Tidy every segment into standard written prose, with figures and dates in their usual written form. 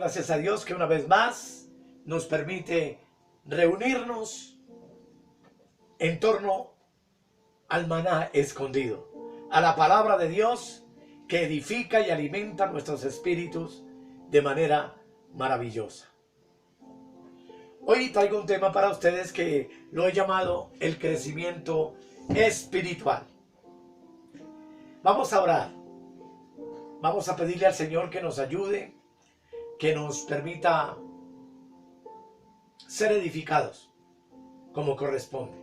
gracias a Dios que una vez más nos permite reunirnos en torno al maná escondido, a la palabra de Dios que edifica y alimenta nuestros espíritus de manera maravillosa. Hoy traigo un tema para ustedes que lo he llamado el crecimiento espiritual. Vamos a orar. Vamos a pedirle al Señor que nos ayude, que nos permita ser edificados como corresponde.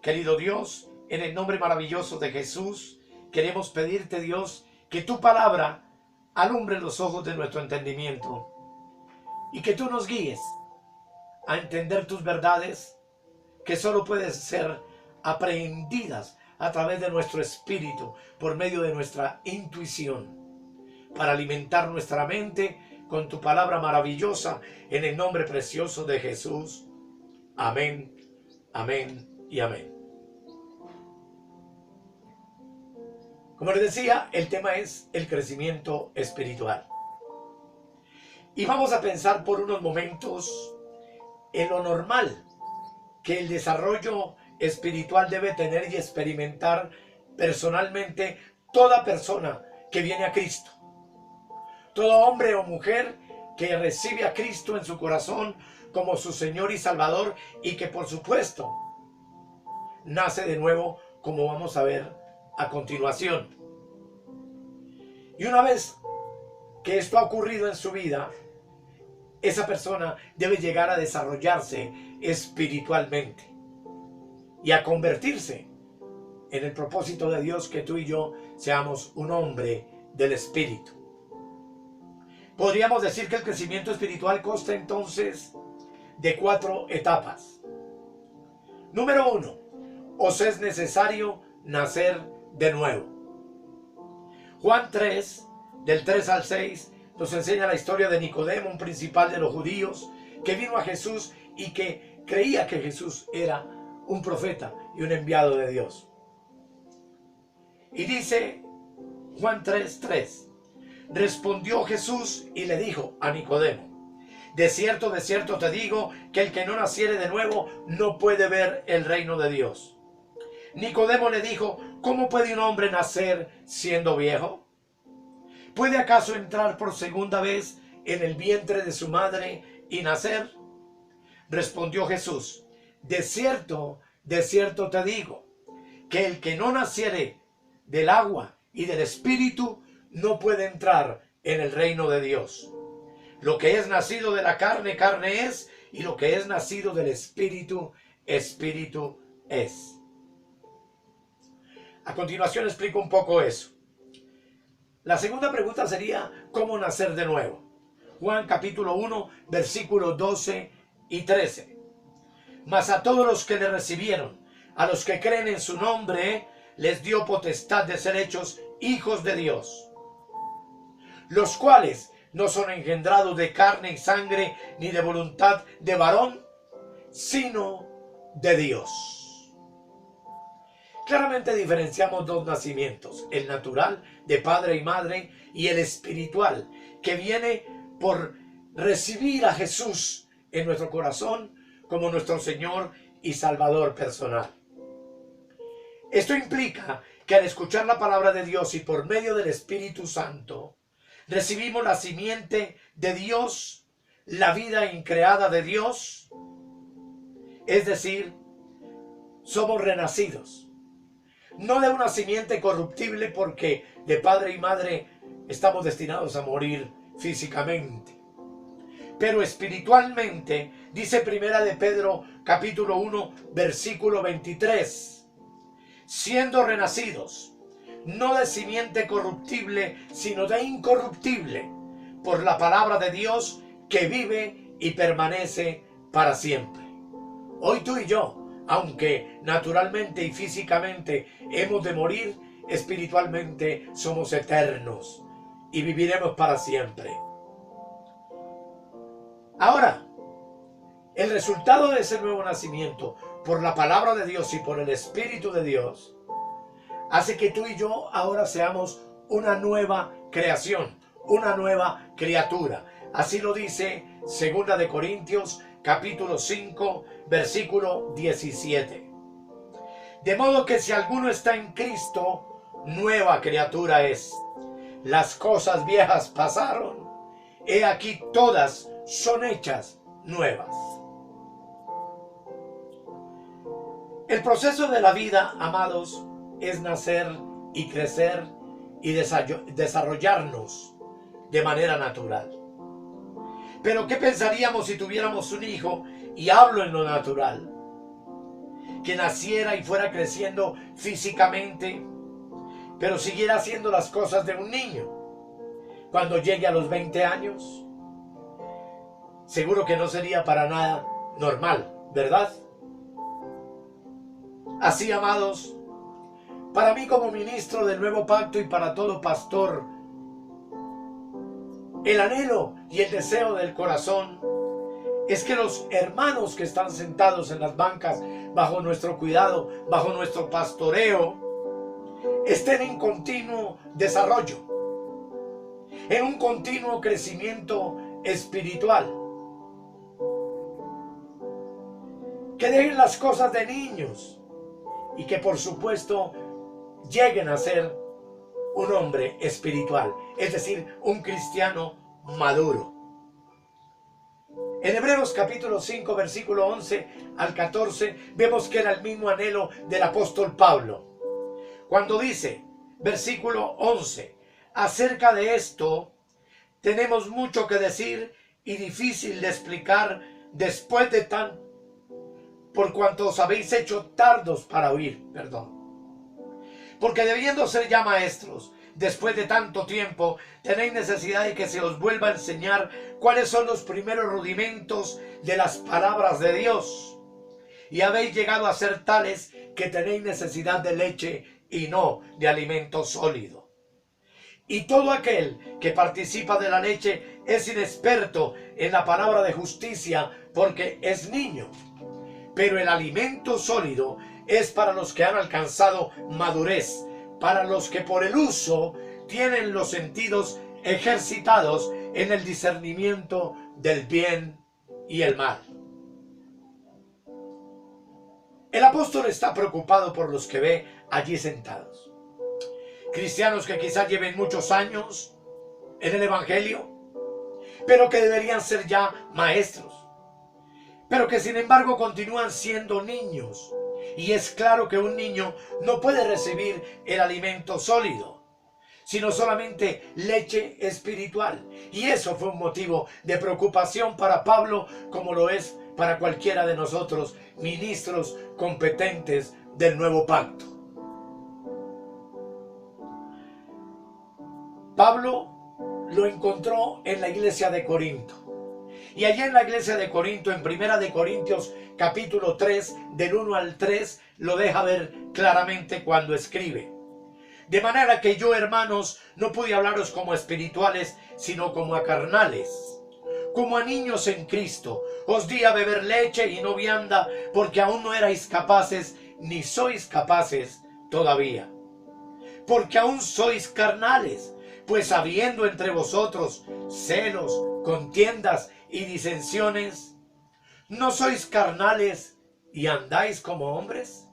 Querido Dios, en el nombre maravilloso de Jesús, queremos pedirte, Dios, que tu palabra alumbre los ojos de nuestro entendimiento y que tú nos guíes a entender tus verdades que solo pueden ser aprehendidas a través de nuestro espíritu, por medio de nuestra intuición, para alimentar nuestra mente con tu palabra maravillosa, en el nombre precioso de Jesús. Amén, amén y amén. Como les decía, el tema es el crecimiento espiritual. Y vamos a pensar por unos momentos en lo normal que el desarrollo espiritual debe tener y experimentar personalmente toda persona que viene a Cristo. Todo hombre o mujer que recibe a Cristo en su corazón como su Señor y Salvador y que por supuesto nace de nuevo, como vamos a ver a continuación. Y una vez que esto ha ocurrido en su vida, esa persona debe llegar a desarrollarse espiritualmente y a convertirse en el propósito de Dios, que tú y yo seamos un hombre del Espíritu. Podríamos decir que el crecimiento espiritual consta entonces de 4 etapas. Número 1, os es necesario nacer de nuevo. Juan 3, del 3 al 6, nos enseña la historia de Nicodemo, un principal de los judíos, que vino a Jesús y que creía que Jesús era un profeta y un enviado de Dios. Y dice Juan 3:3, respondió Jesús y le dijo a Nicodemo, de cierto te digo que el que no naciere de nuevo no puede ver el reino de Dios. Nicodemo le dijo, ¿cómo puede un hombre nacer siendo viejo? ¿Puede acaso entrar por segunda vez en el vientre de su madre y nacer? Respondió Jesús, de cierto te digo, que el que no naciere del agua y del Espíritu no puede entrar en el reino de Dios. Lo que es nacido de la carne, carne es, y lo que es nacido del Espíritu, Espíritu es. A continuación explico un poco eso. La segunda pregunta sería, ¿cómo nacer de nuevo? Juan capítulo 1, versículos 12 y 13. Mas a todos los que le recibieron, a los que creen en su nombre, les dio potestad de ser hechos hijos de Dios, los cuales no son engendrados de carne y sangre, ni de voluntad de varón, sino de Dios. Claramente diferenciamos 2 nacimientos, el natural de padre y madre y el espiritual, que viene por recibir a Jesús en nuestro corazón como nuestro Señor y Salvador personal. Esto implica que al escuchar la palabra de Dios y por medio del Espíritu Santo, recibimos la simiente de Dios, la vida increada de Dios, es decir, somos renacidos. No de una simiente corruptible, porque de padre y madre estamos destinados a morir físicamente. Pero espiritualmente, dice Primera de Pedro capítulo 1, versículo 23, siendo renacidos, no de simiente corruptible, sino de incorruptible, por la palabra de Dios que vive y permanece para siempre. Hoy tú y yo, aunque naturalmente y físicamente hemos de morir, espiritualmente somos eternos y viviremos para siempre. Ahora, el resultado de ese nuevo nacimiento por la palabra de Dios y por el Espíritu de Dios hace que tú y yo ahora seamos una nueva creación, una nueva criatura. Así lo dice 2 de Corintios capítulo 5 versículo 17. De modo que si alguno está en Cristo, nueva criatura es. Las cosas viejas pasaron, he aquí todas son hechas nuevas. El proceso de la vida, amados, es nacer y crecer y desarrollarnos de manera natural. Pero ¿qué pensaríamos si tuviéramos un hijo, y hablo en lo natural, que naciera y fuera creciendo físicamente, pero siguiera haciendo las cosas de un niño? Cuando llegue a los 20 años, seguro que no sería para nada normal, ¿verdad? Así, amados, para mí como ministro del nuevo pacto y para todo pastor, el anhelo y el deseo del corazón es que los hermanos que están sentados en las bancas bajo nuestro cuidado, bajo nuestro pastoreo, estén en continuo desarrollo, en un continuo crecimiento espiritual. Que dejen las cosas de niños y que por supuesto lleguen a ser un hombre espiritual, es decir, un cristiano maduro. En Hebreos capítulo 5 versículo 11 al 14 vemos que era el mismo anhelo del apóstol Pablo, cuando dice, versículo 11, acerca de esto tenemos mucho que decir y difícil de explicar después de por cuanto os habéis hecho tardos para oír, porque debiendo ser ya maestros, después de tanto tiempo, tenéis necesidad de que se os vuelva a enseñar cuáles son los primeros rudimentos de las palabras de Dios. Y habéis llegado a ser tales que tenéis necesidad de leche y no de alimento sólido. Y todo aquel que participa de la leche es inexperto en la palabra de justicia porque es niño. Pero el alimento sólido es para los que han alcanzado madurez, para los que por el uso tienen los sentidos ejercitados en el discernimiento del bien y el mal. El apóstol está preocupado por los que ve allí sentados. Cristianos que quizás lleven muchos años en el evangelio, pero que deberían ser ya maestros, pero que sin embargo continúan siendo niños. Y es claro que un niño no puede recibir el alimento sólido, sino solamente leche espiritual. Y eso fue un motivo de preocupación para Pablo, como lo es para cualquiera de nosotros, ministros competentes del nuevo pacto. Pablo lo encontró en la iglesia de Corinto. Y allí en la iglesia de Corinto, en 1 de Corintios capítulo 3, del 1 al 3, lo deja ver claramente cuando escribe. De manera que yo, hermanos, no pude hablaros como espirituales, sino como a carnales, como a niños en Cristo. Os di a beber leche y no vianda, porque aún no erais capaces, ni sois capaces todavía. Porque aún sois carnales, pues habiendo entre vosotros celos, contiendas y disensiones, ¿no sois carnales y andáis como hombres?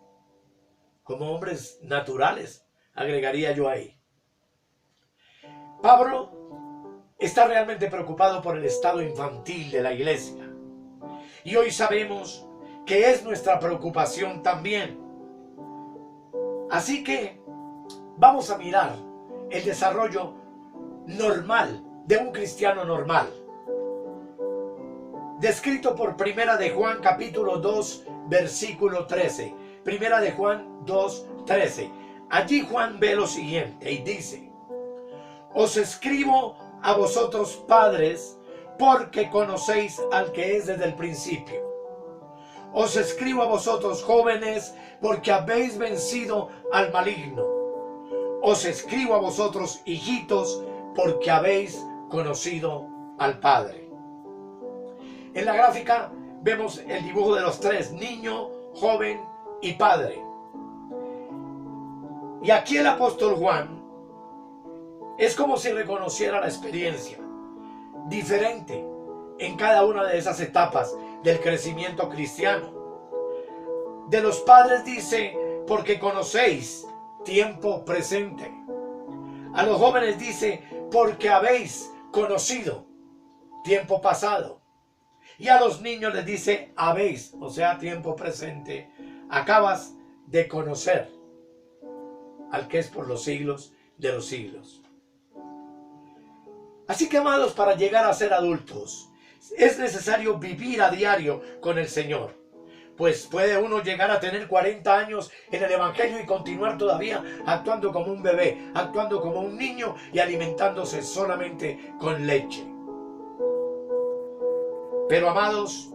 Como hombres naturales, agregaría yo ahí. Pablo está realmente preocupado por el estado infantil de la iglesia. Y hoy sabemos que es nuestra preocupación también. Así que vamos a mirar el desarrollo normal de un cristiano normal, descrito por 1 de Juan capítulo 2 versículo 13. 1 de Juan 2, 13. Allí Juan ve lo siguiente y dice: os escribo a vosotros padres, porque conocéis al que es desde el principio. Os escribo a vosotros jóvenes, porque habéis vencido al maligno. Os escribo a vosotros hijitos, porque habéis conocido al Padre. En la gráfica vemos el dibujo de los tres: niño, joven y padre. Y aquí el apóstol Juan Es como si reconociera la experiencia diferente en cada una de esas etapas del crecimiento cristiano. De los padres dice, porque conocéis tiempo presente. A los jóvenes dice, porque habéis conocido tiempo pasado. Y a los niños les dice, habéis, o sea, tiempo presente. Acabas de conocer al que es por los siglos de los siglos. Así que, amados, para llegar a ser adultos, es necesario vivir a diario con el Señor. Pues puede uno llegar a tener 40 años en el Evangelio y continuar todavía actuando como un bebé, actuando como un niño y alimentándose solamente con leche. Pero, amados,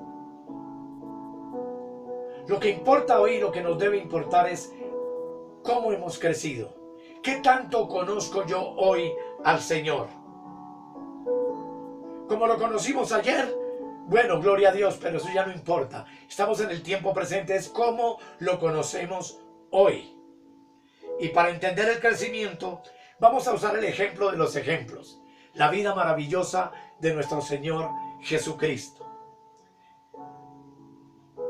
lo que importa hoy, lo que nos debe importar es cómo hemos crecido. ¿Qué tanto conozco yo hoy al Señor? Como lo conocimos ayer, bueno, gloria a Dios, pero eso ya no importa. Estamos en el tiempo presente, es cómo lo conocemos hoy. Y para entender el crecimiento, vamos a usar el ejemplo de los ejemplos. La vida maravillosa de nuestro Señor Jesucristo.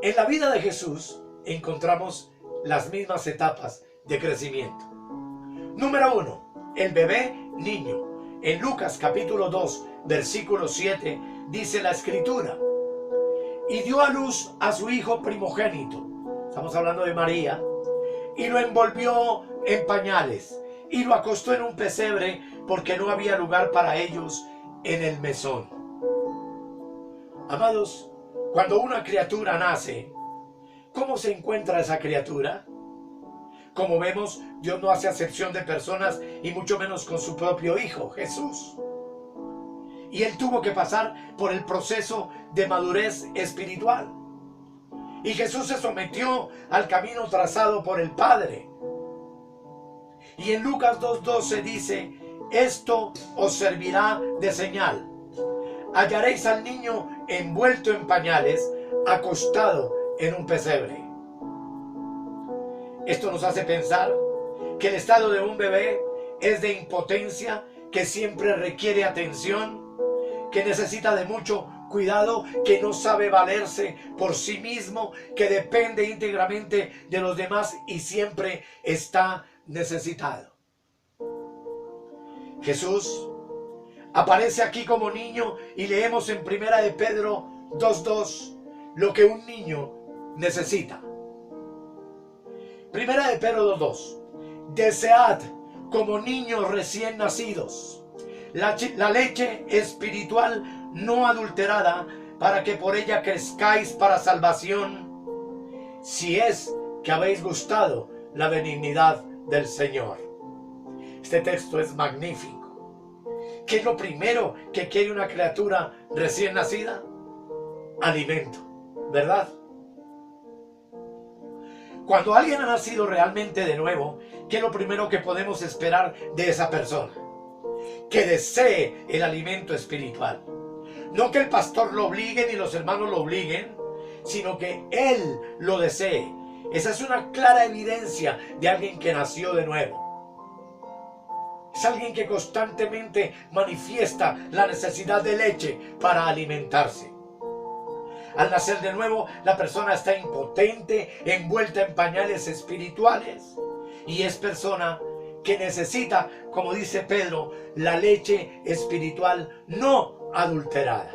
En la vida de Jesús encontramos las mismas etapas de crecimiento. Número 1, el bebé niño. En Lucas capítulo 2, versículo 7, dice la Escritura, y dio a luz a su hijo primogénito. Estamos hablando de María. Y lo envolvió en pañales y lo acostó en un pesebre porque no había lugar para ellos en el mesón. Amados, cuando una criatura nace, ¿cómo se encuentra esa criatura? Como vemos, Dios no hace acepción de personas y mucho menos con su propio Hijo, Jesús. Y Él tuvo que pasar por el proceso de madurez espiritual. Y Jesús se sometió al camino trazado por el Padre. Y en Lucas 2:12 dice, esto os servirá de señal. Hallaréis al niño envuelto en pañales, acostado en un pesebre. Esto nos hace pensar que el estado de un bebé es de impotencia, que siempre requiere atención, que necesita de mucho cuidado, que no sabe valerse por sí mismo, que depende íntegramente de los demás y siempre está necesitado. Jesús aparece aquí como niño y leemos en 1 de Pedro 2:2 lo que un niño necesita. 1 de Pedro 2:2. Desead como niños recién nacidos la leche espiritual no adulterada, para que por ella crezcáis para salvación, si es que habéis gustado la benignidad del Señor. Este texto es magnífico. ¿Qué es lo primero que quiere una criatura recién nacida? Alimento, ¿verdad? Cuando alguien ha nacido realmente de nuevo, ¿qué es lo primero que podemos esperar de esa persona? Que desee el alimento espiritual. No que el pastor lo obligue ni los hermanos lo obliguen, sino que él lo desee. Esa es una clara evidencia de alguien que nació de nuevo. Es alguien que constantemente manifiesta la necesidad de leche para alimentarse. Al nacer de nuevo, la persona está impotente, envuelta en pañales espirituales, y es persona que necesita, como dice Pedro, la leche espiritual no adulterada.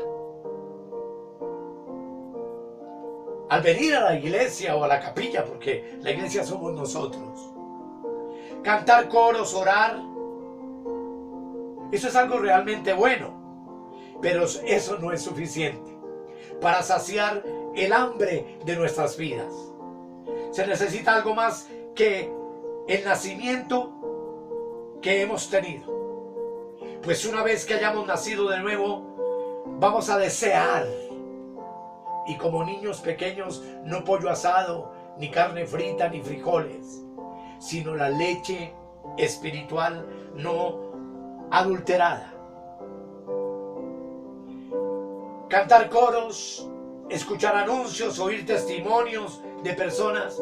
Al venir a la iglesia o a la capilla, porque la iglesia somos nosotros, cantar coros, orar, eso es algo realmente bueno, pero eso no es suficiente para saciar el hambre de nuestras vidas. Se necesita algo más que el nacimiento que hemos tenido. Pues una vez que hayamos nacido de nuevo, vamos a desear, y como niños pequeños, no pollo asado, ni carne frita, ni frijoles, sino la leche espiritual no adulterada. Cantar coros, escuchar anuncios, oír testimonios de personas,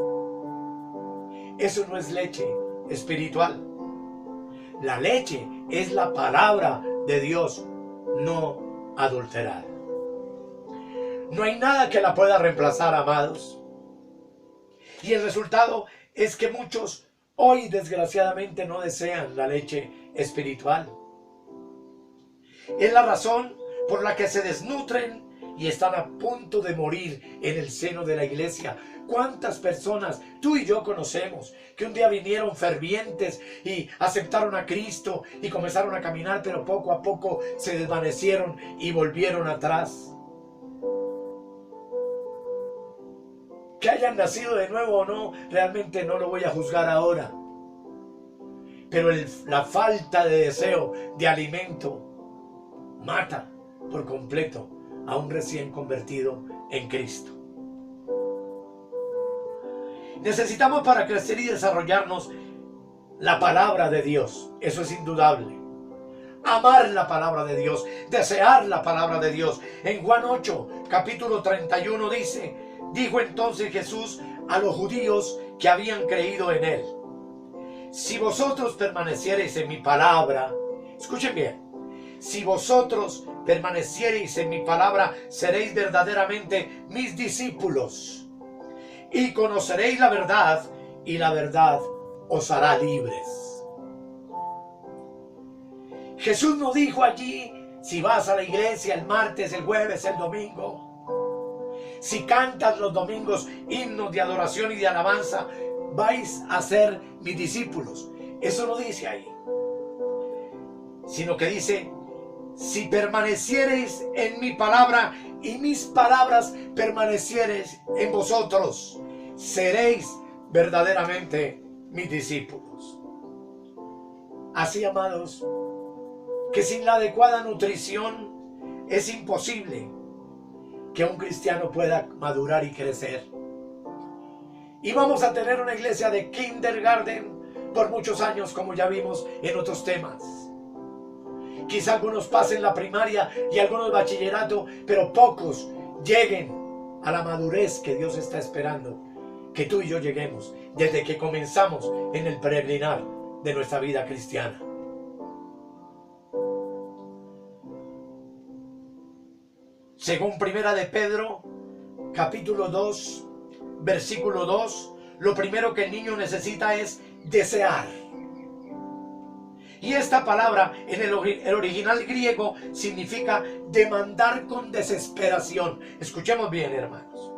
eso no es leche espiritual. La leche es la palabra de Dios, no adulterada. No hay nada que la pueda reemplazar, amados. Y el resultado es que muchos hoy desgraciadamente no desean la leche espiritual. Es la razón por la que se desnutren y están a punto de morir en el seno de la iglesia. ¿Cuántas personas tú y yo conocemos que un día vinieron fervientes y aceptaron a Cristo y comenzaron a caminar, pero poco a poco se desvanecieron y volvieron atrás? Que hayan nacido de nuevo o no, realmente no lo voy a juzgar ahora. Pero la falta de deseo de alimento mata por completo a un recién convertido en Cristo. Necesitamos, para crecer y desarrollarnos, la palabra de Dios. Eso es indudable. Amar la palabra de Dios, desear la palabra de Dios. En Juan 8, capítulo 31 dice: dijo entonces Jesús a los judíos que habían creído en él: si vosotros permaneciereis en mi palabra, escuchen bien, si vosotros permaneciereis en mi palabra, seréis verdaderamente mis discípulos, y conoceréis la verdad, y la verdad os hará libres. Jesús no dijo allí: si vas a la iglesia el martes, el jueves, el domingo, si cantas los domingos himnos de adoración y de alabanza, vais a ser mis discípulos. Eso no dice ahí, sino que dice: si permaneciereis en mi palabra y mis palabras permaneciereis en vosotros, seréis verdaderamente mis discípulos. Así, amados, que sin la adecuada nutrición es imposible que un cristiano pueda madurar y crecer. Y vamos a tener una iglesia de kindergarten por muchos años, como ya vimos en otros temas. Quizá algunos pasen la primaria y algunos bachillerato, pero pocos lleguen a la madurez que Dios está esperando que tú y yo lleguemos desde que comenzamos en el peregrinar de nuestra vida cristiana. Según Primera de Pedro, capítulo 2, versículo 2, lo primero que el niño necesita es desear. Y esta palabra en el original griego significa demandar con desesperación. Escuchemos bien, hermanos.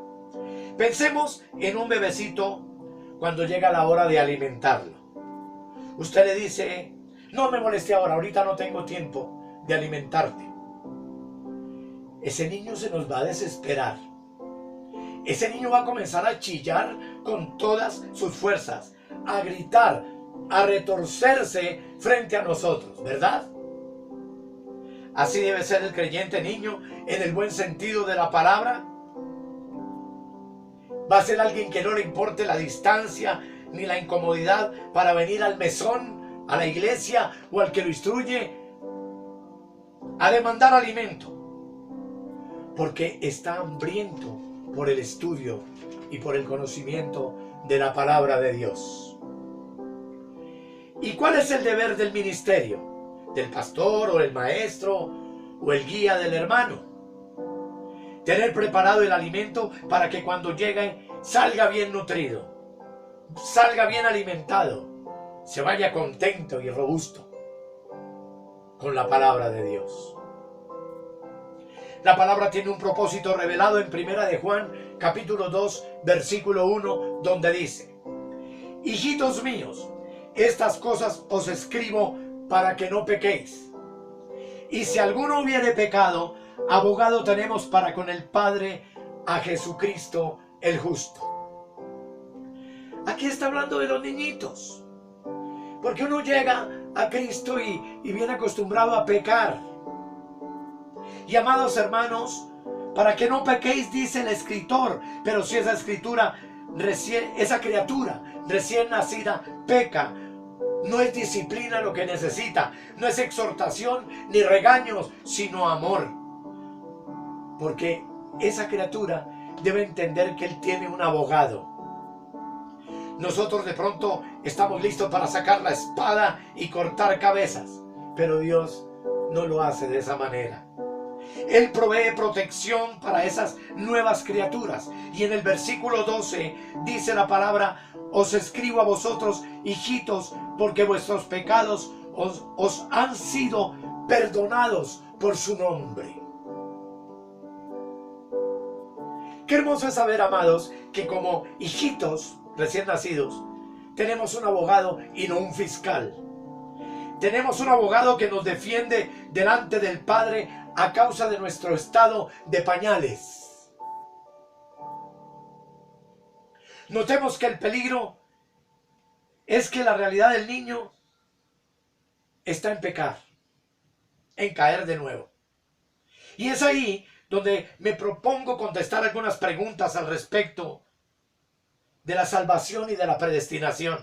Pensemos en un bebecito cuando llega la hora de alimentarlo. Usted le dice: no me moleste ahorita no tengo tiempo de alimentarte. Ese niño se nos va a desesperar. Ese niño va a comenzar a chillar con todas sus fuerzas, a gritar, a retorcerse frente a nosotros, ¿verdad? Así debe ser el creyente niño en el buen sentido de la palabra. Va a ser alguien que no le importe la distancia ni la incomodidad para venir al mesón, a la iglesia o al que lo instruye a demandar alimento, porque está hambriento por el estudio y por el conocimiento de la palabra de Dios. ¿Y cuál es el deber del ministerio? ¿Del pastor o el maestro o el guía del hermano? Tener preparado el alimento para que cuando llegue salga bien nutrido, salga bien alimentado, se vaya contento y robusto con la palabra de Dios. La palabra tiene un propósito revelado en Primera de Juan, capítulo 2, versículo 1, donde dice: hijitos míos, estas cosas os escribo para que no pequéis. Y si alguno hubiere pecado, abogado tenemos para con el Padre, a Jesucristo el justo. Aquí está hablando de los niñitos, porque uno llega a Cristo y viene acostumbrado a pecar. Y amados hermanos, para que no pequéis, dice el escritor, pero si esa esa criatura recién nacida peca, no es disciplina lo que necesita, no es exhortación ni regaños, sino amor. Porque esa criatura debe entender que él tiene un abogado. nosotros de pronto estamos listos para sacar la espada y cortar cabezas, pero Dios no lo hace de esa manera. Él provee protección para esas nuevas criaturas. Y en el versículo 12 dice la palabra: os escribo a vosotros, hijitos, porque vuestros pecados os han sido perdonados por su nombre. Qué hermoso es saber, amados, que como hijitos recién nacidos tenemos un abogado y no un fiscal. Tenemos un abogado que nos defiende delante del Padre a causa de nuestro estado de pañales. Notemos que el peligro es que la realidad del niño está en pecar, en caer de nuevo. Y es ahí donde me propongo contestar algunas preguntas al respecto de la salvación y de la predestinación,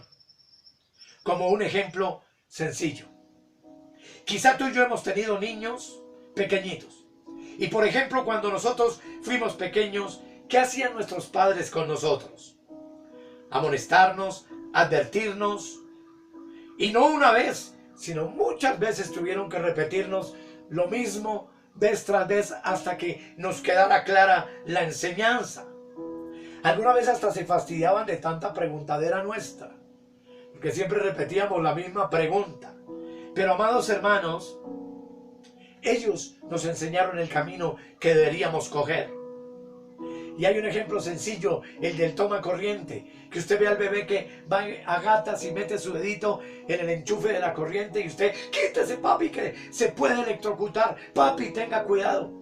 como un ejemplo sencillo. Quizá tú y yo hemos tenido niños pequeñitos. Y por ejemplo, cuando nosotros fuimos pequeños, ¿qué hacían nuestros padres con nosotros? Amonestarnos, advertirnos. Y no una vez, sino muchas veces tuvieron que repetirnos lo mismo vez tras vez hasta que nos quedara clara la enseñanza. Alguna vez hasta se fastidiaban de tanta preguntadera nuestra, porque siempre repetíamos la misma pregunta. Pero amados hermanos, ellos nos enseñaron el camino que deberíamos coger. Y hay un ejemplo sencillo, el del toma corriente, que usted ve al bebé que va a gatas y mete su dedito en el enchufe de la corriente y usted: quítese, papi, que se puede electrocutar, papi, tenga cuidado.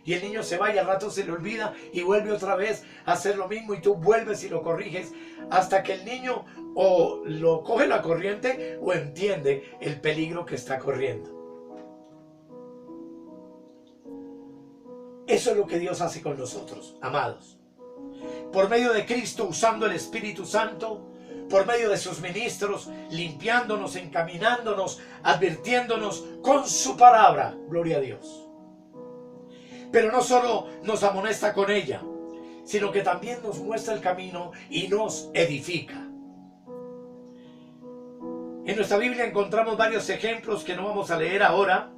Y el niño se va y al rato se le olvida y vuelve otra vez a hacer lo mismo y tú vuelves y lo corriges hasta que el niño o lo coge la corriente o entiende el peligro que está corriendo. Eso es lo que Dios hace con nosotros, amados. Por medio de Cristo, usando el Espíritu Santo, por medio de sus ministros, limpiándonos, encaminándonos, advirtiéndonos con su palabra. Gloria a Dios. Pero no solo nos amonesta con ella, sino que también nos muestra el camino y nos edifica. En nuestra Biblia encontramos varios ejemplos que no vamos a leer ahora,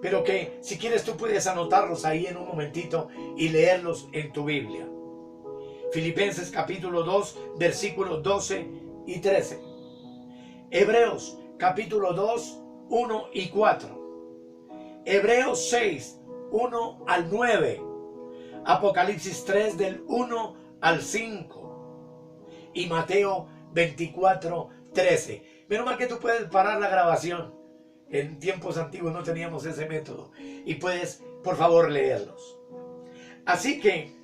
pero que si quieres tú puedes anotarlos ahí en un momentito y leerlos en tu Biblia. Filipenses capítulo 2, versículos 12 y 13. Hebreos capítulo 2, 1 y 4. Hebreos 6, 1 al 9. Apocalipsis 3 del 1 al 5. Y Mateo 24, 13. Menos mal que tú puedes parar la grabación. En tiempos antiguos no teníamos ese método. Y puedes, por favor, leerlos. Así que,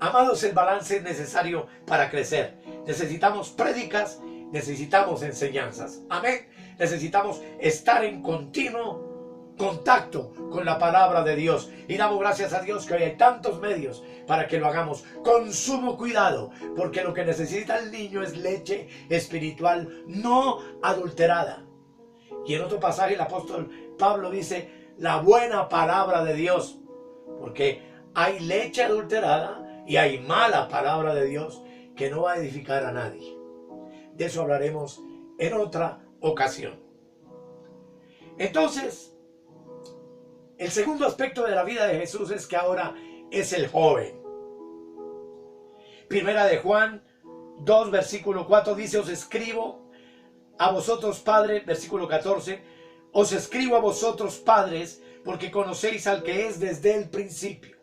amados, el balance es necesario para crecer. Necesitamos prédicas, necesitamos enseñanzas. Amén. Necesitamos estar en continuo contacto con la palabra de Dios. Y damos gracias a Dios que hoy hay tantos medios para que lo hagamos con sumo cuidado. Porque lo que necesita el niño es leche espiritual no adulterada. Y en otro pasaje el apóstol Pablo dice: la buena palabra de Dios. Porque hay leche adulterada y hay mala palabra de Dios que no va a edificar a nadie. De eso hablaremos en otra ocasión. Entonces, el segundo aspecto de la vida de Jesús es que ahora es el joven. Primera de Juan 2, versículo 4 dice: os escribo a vosotros, padres, versículo 14, os escribo a vosotros, padres, porque conocéis al que es desde el principio.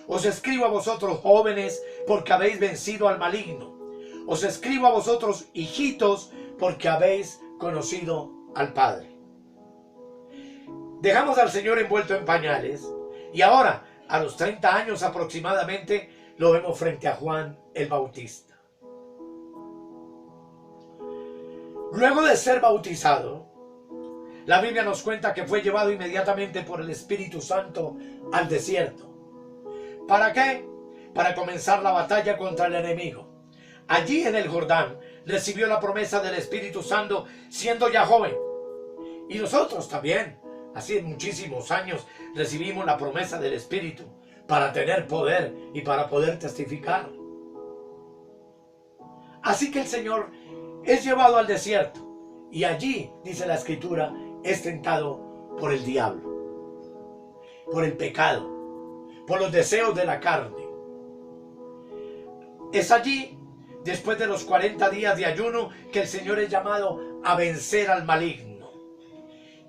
Os escribo a vosotros, jóvenes, porque habéis vencido al maligno. Os escribo a vosotros, hijitos, porque habéis conocido al Padre. Dejamos al Señor envuelto en pañales y ahora, a los 30 años aproximadamente, lo vemos frente a Juan el Bautista. Luego de ser bautizado, la Biblia nos cuenta que fue llevado inmediatamente por el Espíritu Santo al desierto. ¿Para qué? Para comenzar la batalla contra el enemigo. Allí en el Jordán recibió la promesa del Espíritu Santo siendo ya joven. Y nosotros también, hace muchísimos años, recibimos la promesa del Espíritu para tener poder y para poder testificar. Así que el Señor es llevado al desierto y allí, dice la Escritura, es tentado por el diablo, por el pecado, por los deseos de la carne. Es allí, después de los 40 días de ayuno, que el Señor es llamado a vencer al maligno.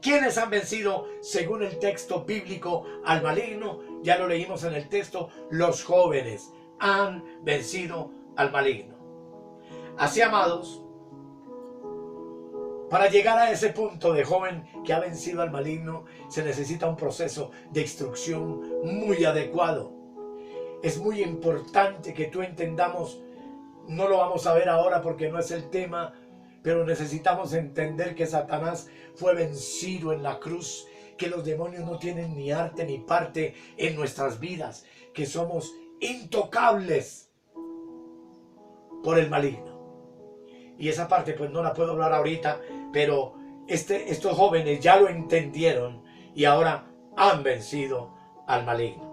¿Quiénes han vencido, según el texto bíblico, al maligno? Ya lo leímos en el texto, los jóvenes han vencido al maligno. Así, amados, para llegar a ese punto de joven que ha vencido al maligno, se necesita un proceso de instrucción muy adecuado. Es muy importante que tú entendamos, no lo vamos a ver ahora porque no es el tema, pero necesitamos entender que Satanás fue vencido en la cruz, que los demonios no tienen ni arte ni parte en nuestras vidas, que somos intocables por el maligno. Y esa parte pues no la puedo hablar ahorita, pero estos jóvenes ya lo entendieron y ahora han vencido al maligno.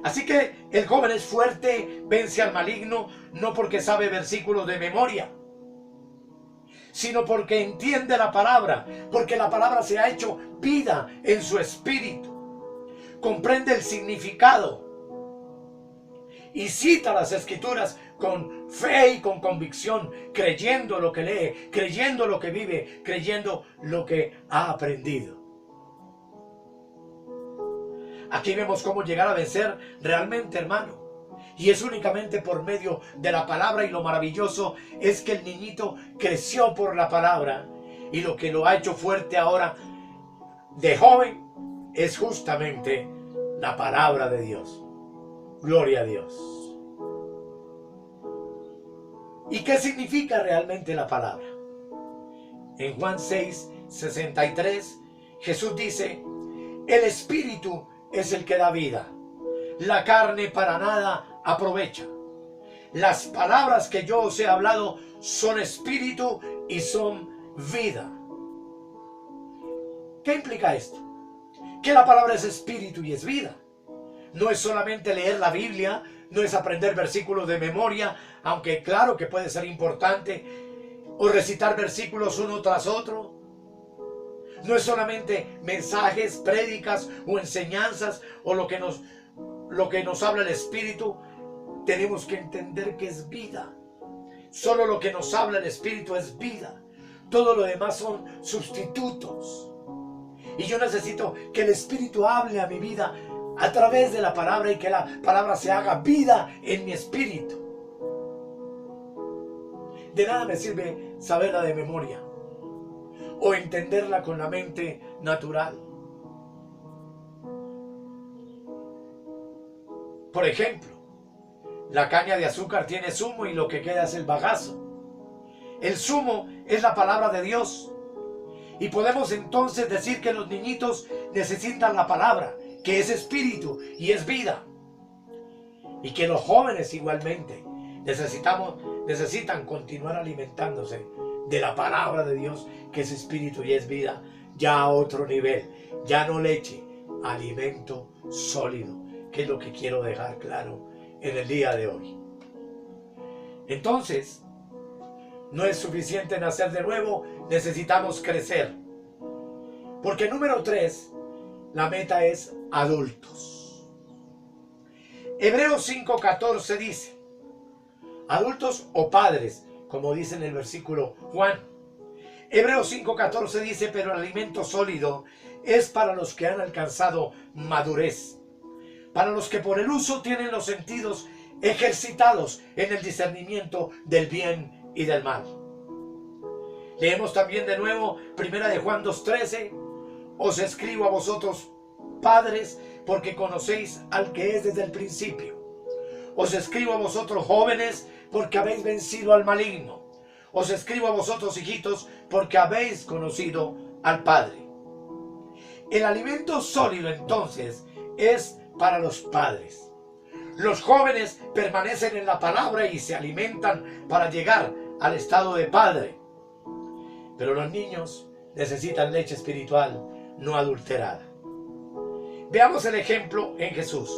Así que el joven es fuerte, vence al maligno, no porque sabe versículos de memoria, sino porque entiende la palabra, porque la palabra se ha hecho vida en su espíritu. Comprende el significado y cita las Escrituras con fe y con convicción, creyendo lo que lee, creyendo lo que vive, creyendo lo que ha aprendido. Aquí vemos cómo llegar a vencer realmente, hermano. Y es únicamente por medio de la palabra, y lo maravilloso es que el niñito creció por la palabra, y lo que lo ha hecho fuerte ahora de joven es justamente la palabra de Dios. Gloria a Dios. ¿Y qué significa realmente la palabra? En Juan 6:63, Jesús dice: el Espíritu es el que da vida, la carne para nada aprovecha. Las palabras que yo os he hablado son espíritu y son vida. ¿Qué implica esto? Que la palabra es espíritu y es vida. No es solamente leer la Biblia, no es aprender versículos de memoria, aunque claro que puede ser importante, o recitar versículos uno tras otro. No es solamente mensajes, prédicas o enseñanzas o lo que nos habla el Espíritu. Tenemos que entender que es vida. Solo lo que nos habla el Espíritu es vida. Todo lo demás son sustitutos. Y yo necesito que el Espíritu hable a mi vida a través de la palabra y que la palabra se haga vida en mi espíritu. De nada me sirve saberla de memoria o entenderla con la mente natural. Por ejemplo, la caña de azúcar tiene zumo y lo que queda es el bagazo. El zumo es la palabra de Dios. Y podemos entonces decir que los niñitos necesitan la palabra, que es espíritu y es vida. Y que los jóvenes igualmente necesitan continuar alimentándose de la palabra de Dios, que es espíritu y es vida, ya a otro nivel, ya no leche, alimento sólido, que es lo que quiero dejar claro en el día de hoy. Entonces, no es suficiente nacer de nuevo, necesitamos crecer. Porque número 3, la meta es adultos. Hebreos 5:14 dice, adultos o padres, como dice en el versículo Juan. Hebreos 5:14 dice, pero el alimento sólido es para los que han alcanzado madurez, para los que por el uso tienen los sentidos ejercitados en el discernimiento del bien y del mal. Leemos también de nuevo 1 de Juan 2:13, os escribo a vosotros, padres, porque conocéis al que es desde el principio. Os escribo a vosotros, jóvenes, porque habéis vencido al maligno. Os escribo a vosotros, hijitos, porque habéis conocido al Padre. El alimento sólido, entonces, es para los padres. Los jóvenes permanecen en la palabra y se alimentan para llegar al estado de padre. Pero los niños necesitan leche espiritual no adulterada. Veamos el ejemplo en Jesús.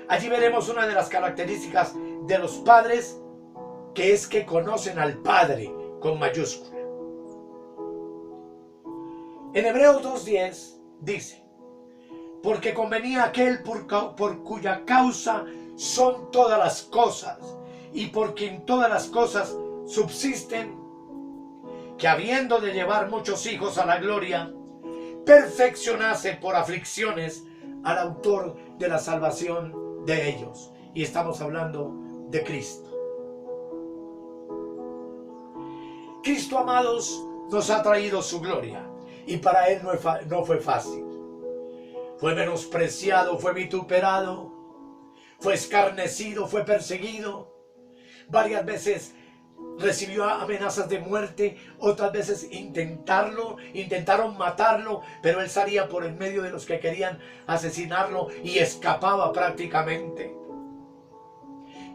Allí veremos una de las características de los padres que es que conocen al Padre con mayúscula. En Hebreos 2:10 dice: porque convenía aquel por cuya causa son todas las cosas, y por quien todas las cosas subsisten, que habiendo de llevar muchos hijos a la gloria, perfeccionase por aflicciones al autor de la salvación de ellos. Y estamos hablando de Cristo. Cristo, amados, nos ha traído su gloria, y para Él no fue fácil. Fue menospreciado, fue vituperado, fue escarnecido, fue perseguido. Varias veces recibió amenazas de muerte, otras veces intentaron matarlo, pero él salía por el medio de los que querían asesinarlo y escapaba prácticamente.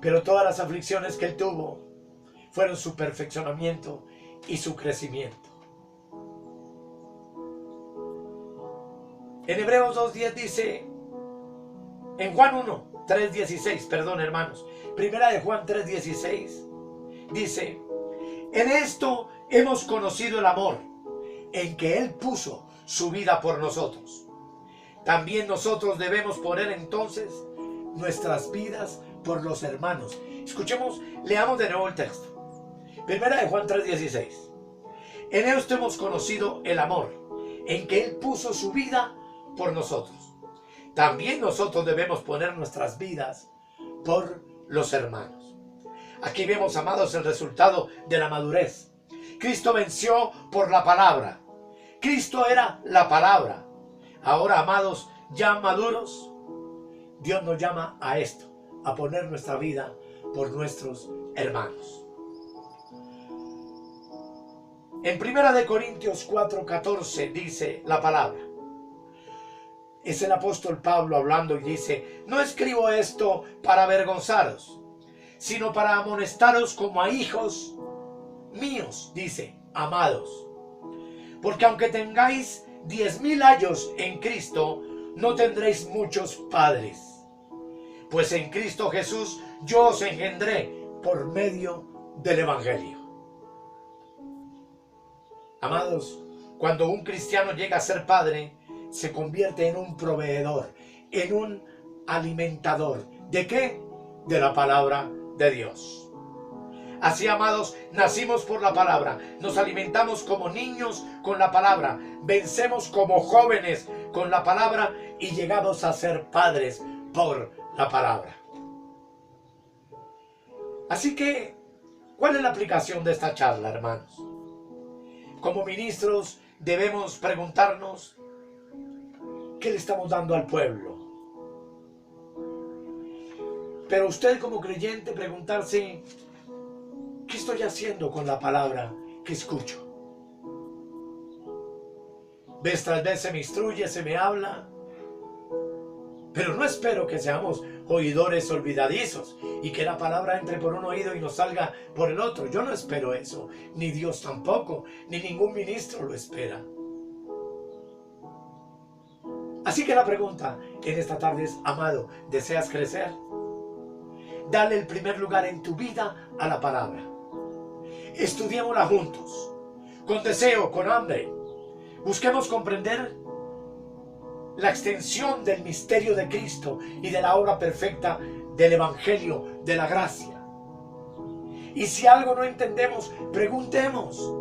Pero todas las aflicciones que él tuvo fueron su perfeccionamiento y su crecimiento. En Hebreos 2:10 dice, en Juan 3:16, perdón hermanos, primera de Juan 3:16, dice: en esto hemos conocido el amor, en que Él puso su vida por nosotros. También nosotros debemos poner entonces nuestras vidas por los hermanos. Escuchemos, leamos de nuevo el texto. Primera de Juan 3:16. En esto hemos conocido el amor, en que Él puso su vida por nosotros. También nosotros debemos poner nuestras vidas por los hermanos. Aquí vemos, amados, el resultado de la madurez. Cristo venció por la palabra. Cristo era la palabra. Ahora, amados, ya maduros, Dios nos llama a esto, a poner nuestra vida por nuestros hermanos. En 1 Corintios 4:14 dice la palabra. Es el apóstol Pablo hablando y dice: no escribo esto para avergonzaros, sino para amonestaros como a hijos míos, dice, amados. Porque aunque tengáis 10,000 años en Cristo, no tendréis muchos padres. Pues en Cristo Jesús yo os engendré por medio del Evangelio. Amados, cuando un cristiano llega a ser padre, se convierte en un proveedor, en un alimentador. ¿De qué? De la palabra de Dios. Así, amados, nacimos por la palabra, nos alimentamos como niños con la palabra, vencemos como jóvenes con la palabra y llegamos a ser padres por la palabra. Así que, ¿cuál es la aplicación de esta charla, hermanos? Como ministros debemos preguntarnos: ¿qué le estamos dando al pueblo? Pero usted, como creyente, preguntarse: ¿qué estoy haciendo con la palabra que escucho? Vez tras vez se me instruye, se me habla, pero no espero que seamos oidores olvidadizos y que la palabra entre por un oído y nos salga por el otro. Yo no espero eso, ni Dios tampoco, ni ningún ministro lo espera. Así que la pregunta en esta tarde es: amado, ¿deseas crecer? Dale el primer lugar en tu vida a la palabra. Estudiémosla juntos, con deseo, con hambre. Busquemos comprender la extensión del misterio de Cristo y de la obra perfecta del Evangelio de la gracia. Y si algo no entendemos, preguntemos.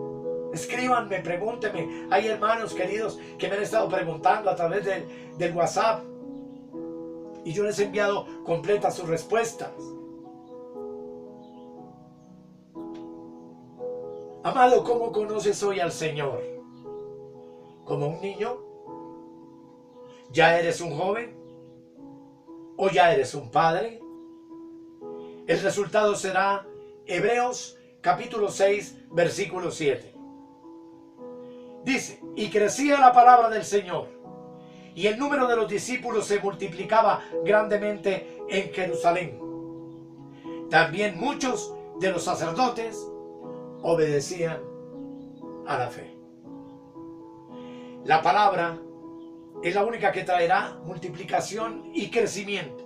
Escríbanme, pregúntenme. Hay hermanos queridos que me han estado preguntando a través del WhatsApp, y yo les he enviado completas sus respuestas. Amado, ¿cómo conoces hoy al Señor? ¿Como un niño? ¿Ya eres un joven? ¿O ya eres un padre? El resultado será Hebreos capítulo 6, versículo 7. Dice: y crecía la palabra del Señor, y el número de los discípulos se multiplicaba grandemente en Jerusalén. También muchos de los sacerdotes obedecían a la fe. La palabra es la única que traerá multiplicación y crecimiento.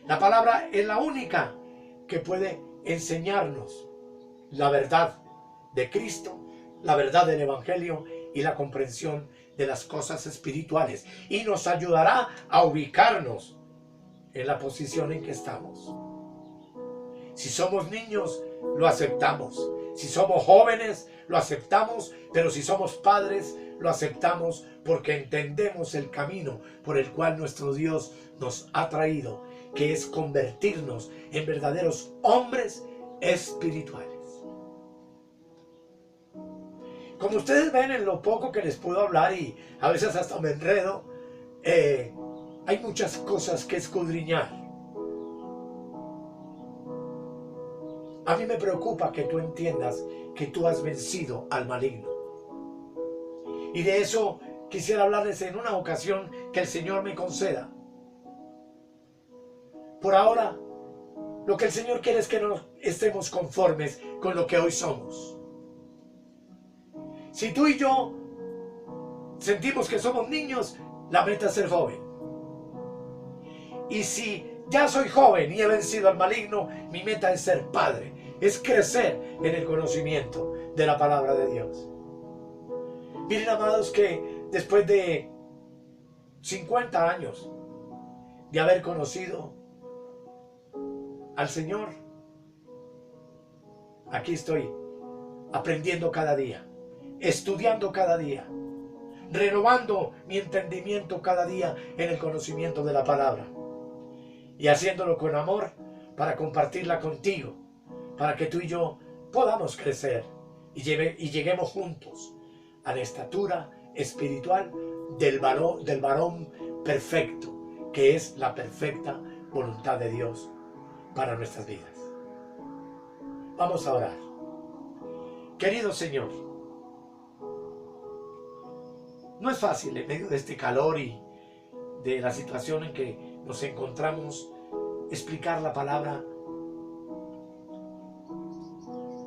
La palabra es la única que puede enseñarnos la verdad de Cristo, la verdad del Evangelio y la comprensión de las cosas espirituales. Y nos ayudará a ubicarnos en la posición en que estamos. Si somos niños, lo aceptamos. Si somos jóvenes, lo aceptamos. Pero si somos padres, lo aceptamos porque entendemos el camino por el cual nuestro Dios nos ha traído, que es convertirnos en verdaderos hombres espirituales. Como ustedes ven en lo poco que les puedo hablar, y a veces hasta me enredo, hay muchas cosas que escudriñar. A mí me preocupa que tú entiendas que tú has vencido al maligno. Y de eso quisiera hablarles en una ocasión que el Señor me conceda. Por ahora, lo que el Señor quiere es que no estemos conformes con lo que hoy somos. Si tú y yo sentimos que somos niños, la meta es ser joven. Y si ya soy joven y he vencido al maligno, mi meta es ser padre, es crecer en el conocimiento de la palabra de Dios. Miren, amados, que después de 50 años de haber conocido al Señor, aquí estoy aprendiendo cada día, estudiando cada día, renovando mi entendimiento cada día en el conocimiento de la palabra y haciéndolo con amor para compartirla contigo, para que tú y yo podamos crecer y lleguemos juntos a la estatura espiritual del varón perfecto, que es la perfecta voluntad de Dios para nuestras vidas. Vamos a orar. Querido Señor, no es fácil en medio de este calor y de la situación en que nos encontramos explicar la palabra,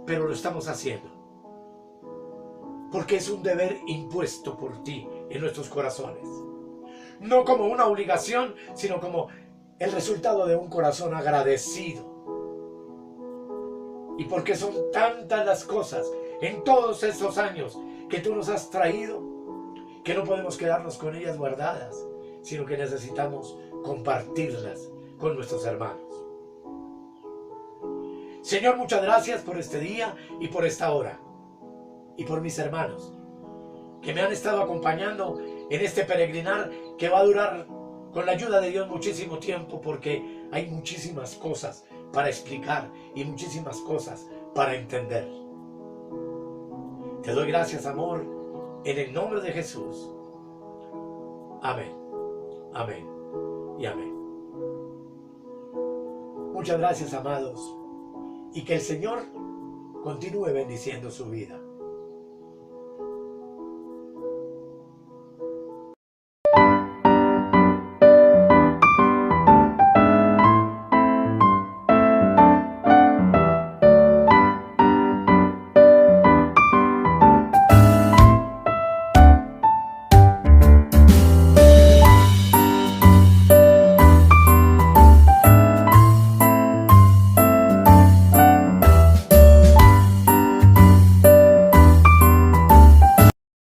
pero lo estamos haciendo porque es un deber impuesto por ti en nuestros corazones, no como una obligación, sino como el resultado de un corazón agradecido. Y porque son tantas las cosas en todos estos años que tú nos has traído, que no podemos quedarnos con ellas guardadas, sino que necesitamos compartirlas con nuestros hermanos. Señor, muchas gracias por este día y por esta hora, y por mis hermanos que me han estado acompañando en este peregrinar que va a durar, con la ayuda de Dios, muchísimo tiempo, porque hay muchísimas cosas para explicar y muchísimas cosas para entender. Te doy gracias, amor, en el nombre de Jesús. Amén, amén y amén. Muchas gracias, amados, y que el Señor continúe bendiciendo su vida.